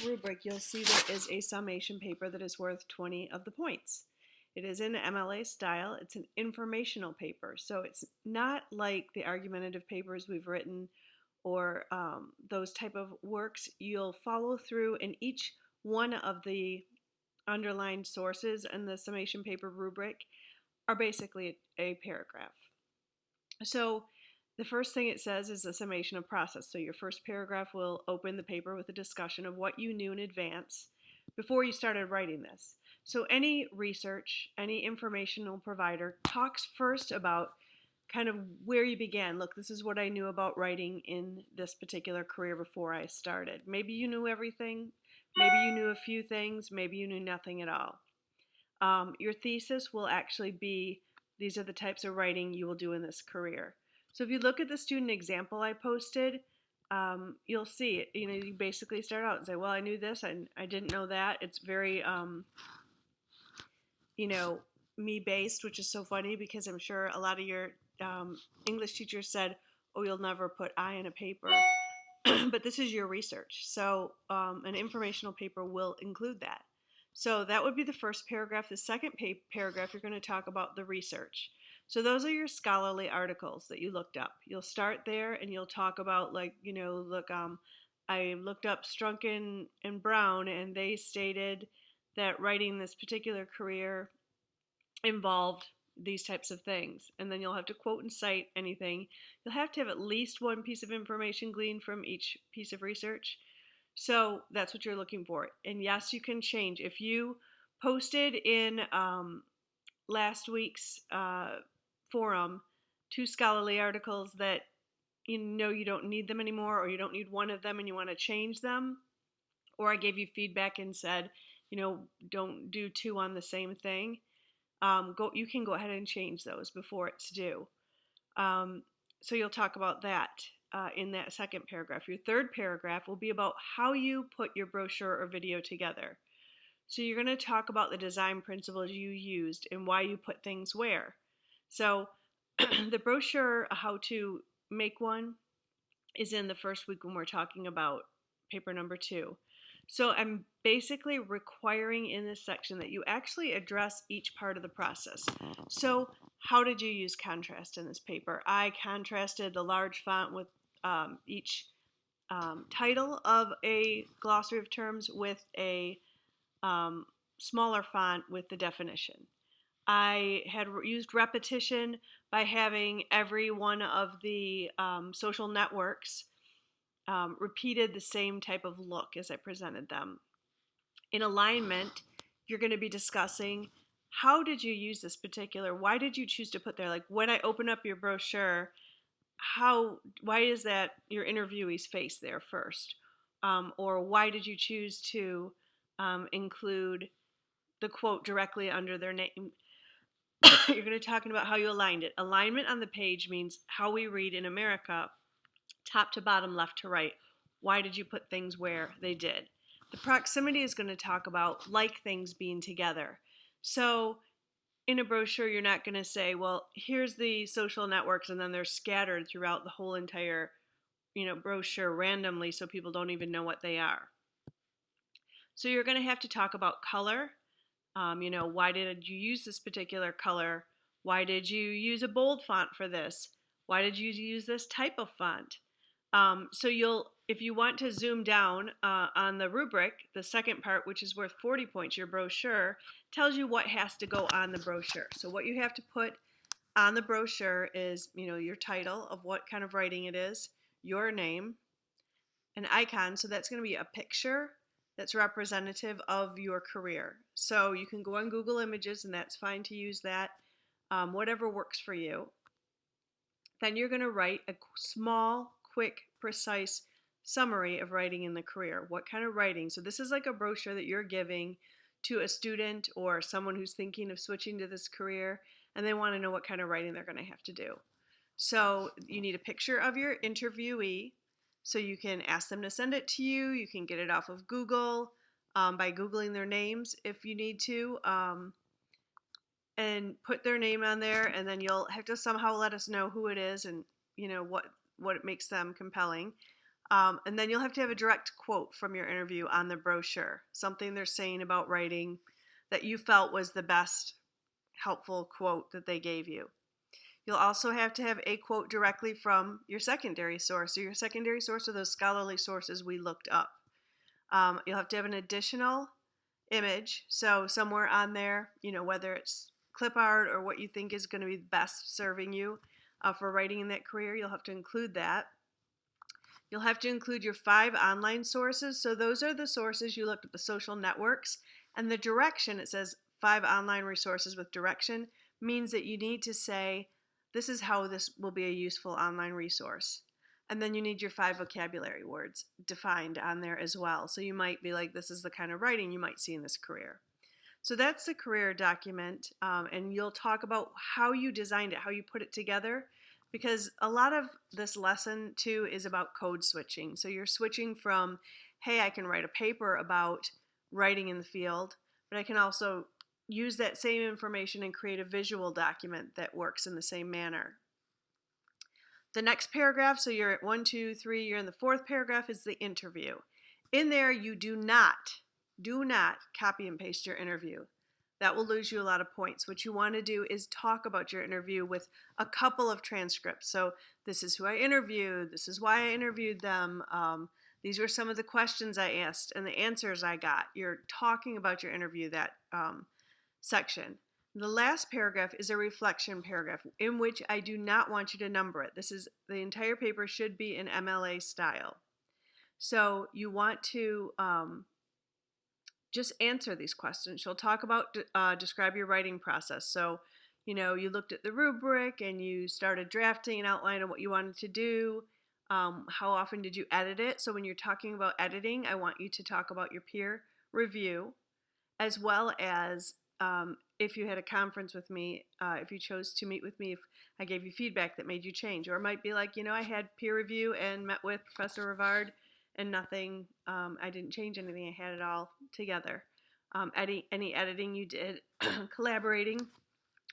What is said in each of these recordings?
rubric, you'll see there is a summation paper that is worth 20 of the points. It is in MLA style. It's an informational paper, so it's not like the argumentative papers we've written or those type of works. You'll follow through, and each one of the underlined sources in the summation paper rubric are basically a paragraph. So the first thing it says is a summation of process. So your first paragraph will open the paper with a discussion of what you knew in advance before you started writing this. So any research, any informational provider talks first about kind of where you began. Look, this is what I knew about writing in this particular career before I started. Maybe you knew everything. Maybe you knew a few things. Maybe you knew nothing at all. Your thesis will actually be, these are the types of writing you will do in this career. So if you look at the student example I posted, you'll see it. You basically start out and say, well, I knew this, and I didn't know that. It's very, me based, which is so funny because I'm sure a lot of your English teachers said, oh, you'll never put I in a paper. But this is your research. So an informational paper will include that. So that would be the first paragraph. The second paragraph, you're going to talk about the research. So those are your scholarly articles that you looked up. You'll start there and you'll talk about I looked up Strunken and Brown, and they stated that writing this particular career involved these types of things. And then you'll have to quote and cite anything. You'll have to have at least one piece of information gleaned from each piece of research. So that's what you're looking for. And yes, you can change. If you posted in last week's forum 2 scholarly articles that you don't need them anymore, or you don't need one of them and you want to change them, or I gave you feedback and said, don't do 2 on the same thing, you can go ahead and change those before it's due. So you'll talk about that in that second paragraph. Your third paragraph will be about how you put your brochure or video together. So you're going to talk about the design principles you used and why you put things where. So the brochure, how to make one, is in the first week when we're talking about paper number 2. So I'm basically requiring in this section that you actually address each part of the process. So how did you use contrast in this paper? I contrasted the large font with each title of a glossary of terms with a smaller font with the definition. I had used repetition by having every one of the social networks repeated the same type of look as I presented them. In alignment, you're going to be discussing how did you use this particular, why did you choose to put there, like when I open up your brochure, why is that your interviewee's face there first? Or why did you choose to include the quote directly under their name? You're going to talk about how you aligned it. Alignment on the page means how we read in America, top to bottom, left to right. Why did you put things where they did? The proximity is going to talk about like things being together. So in a brochure, you're not going to say, well, here's the social networks, and then they're scattered throughout the whole entire brochure randomly so people don't even know what they are. So you're going to have to talk about color. Why did you use this particular color? Why did you use a bold font for this? Why did you use this type of font? So if you want to zoom down on the rubric, the second part, which is worth 40 points, your brochure, tells you what has to go on the brochure. So what you have to put on the brochure is, your title of what kind of writing it is, your name, an icon. So that's going to be a picture that's representative of your career. So you can go on Google Images, and that's fine to use that, whatever works for you. Then you're going to write a small, quick, precise summary of writing in the career. What kind of writing? So this is like a brochure that you're giving to a student or someone who's thinking of switching to this career, and they want to know what kind of writing they're going to have to do. So you need a picture of your interviewee, so you can ask them to send it to you. You can get it off of Google by Googling their names if you need to, and put their name on there, and then you'll have to somehow let us know who it is and what it makes them compelling. And then you'll have to have a direct quote from your interview on the brochure, something they're saying about writing that you felt was the best helpful quote that they gave you. You'll also have to have a quote directly from your secondary source. So your secondary source are those scholarly sources we looked up. You'll have to have an additional image. So somewhere on there, whether it's clip art or what you think is going to be best serving you for writing in that career, you'll have to include that. You'll have to include your 5 online sources. So those are the sources you looked at, the social networks. And the direction, it says 5 online resources with direction, means that you need to say, this is how this will be a useful online resource. And then you need your 5 vocabulary words defined on there as well. So you might be like, this is the kind of writing you might see in this career. So that's the career document, and you'll talk about how you designed it, how you put it together, because a lot of this lesson too is about code switching. So you're switching from, hey, I can write a paper about writing in the field, but I can also use that same information and create a visual document that works in the same manner. The next paragraph, so you're at 1, 2, 3, you're in the 4th paragraph, is the interview. In there, you do not copy and paste your interview. That will lose you a lot of points. What you want to do is talk about your interview with a couple of transcripts. So this is who I interviewed, this is why I interviewed them, these were some of the questions I asked and the answers I got. You're talking about your interview, that section. The last paragraph is a reflection paragraph in which I do not want you to number it. The entire paper should be in MLA style. So you want to just answer these questions. She'll talk about describe your writing process. So, you looked at the rubric and you started drafting an outline of what you wanted to do. How often did you edit it? So when you're talking about editing, I want you to talk about your peer review, as well as if you had a conference with me, if you chose to meet with me, if I gave you feedback that made you change. Or it might be like, I had peer review and met with Professor Rivard and nothing, I didn't change anything, I had it all together. Any editing you did, collaborating,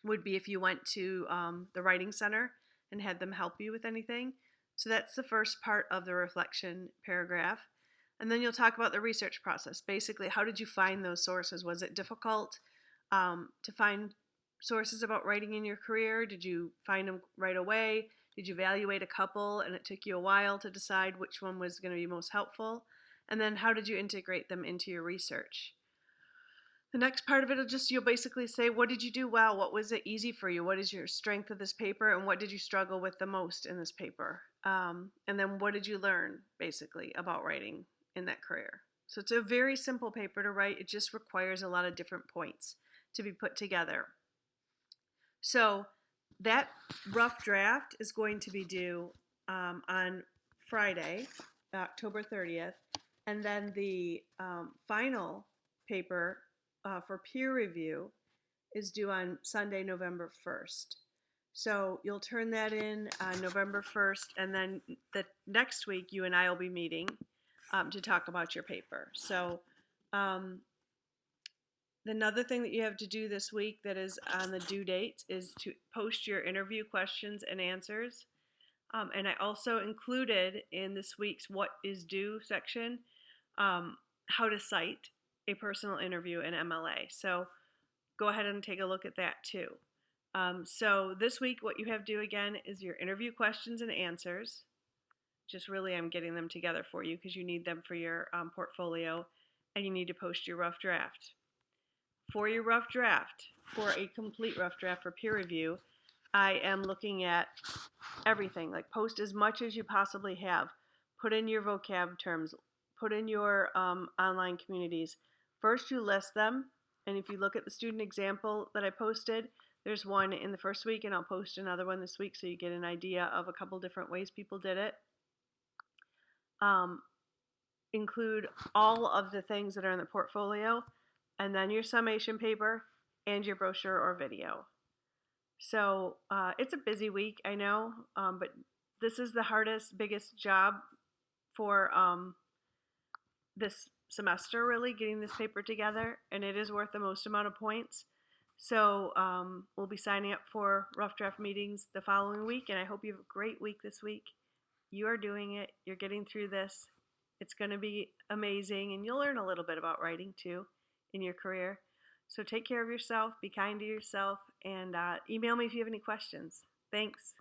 would be if you went to the Writing Center and had them help you with anything. So that's the first part of the reflection paragraph. And then you'll talk about the research process. Basically, how did you find those sources? Was it difficult to find sources about writing in your career? Did you find them right away? Did you evaluate a couple and it took you a while to decide which one was going to be most helpful? And then how did you integrate them into your research? The next part of it you'll basically say, what did you do well? What was it easy for you? What is your strength of this paper? And what did you struggle with the most in this paper? And then what did you learn, basically, about writing in that career? So it's a very simple paper to write. It just requires a lot of different points to be put together. So that rough draft is going to be due on Friday, October 30th. And then the final paper for peer review is due on Sunday, November 1st. So you'll turn that in on November 1st, and then the next week you and I will be meeting to talk about your paper. So another thing that you have to do this week that is on the due date is to post your interview questions and answers. And I also included in this week's What is Due section how to cite a personal interview in MLA. So go ahead and take a look at that too. So this week what you have due again is your interview questions and answers. Just really I'm getting them together for you because you need them for your portfolio, and you need to post your rough draft. For your rough draft, for a complete rough draft for peer review, I am looking at everything, like post as much as you possibly have. Put in your vocab terms, put in your online communities. First you list them, and if you look at the student example that I posted, there's one in the first week, and I'll post another one this week so you get an idea of a couple different ways people did it. Include all of the things that are in the portfolio, and then your summation paper and your brochure or video. So it's a busy week, I know, but this is the hardest, biggest job for this semester, really, getting this paper together, and it is worth the most amount of points. So we'll be signing up for rough draft meetings the following week, and I hope you have a great week this week. You are doing it. You're getting through this. It's going to be amazing, and you'll learn a little bit about writing too in your career. So take care of yourself, be kind to yourself, and email me if you have any questions. Thanks.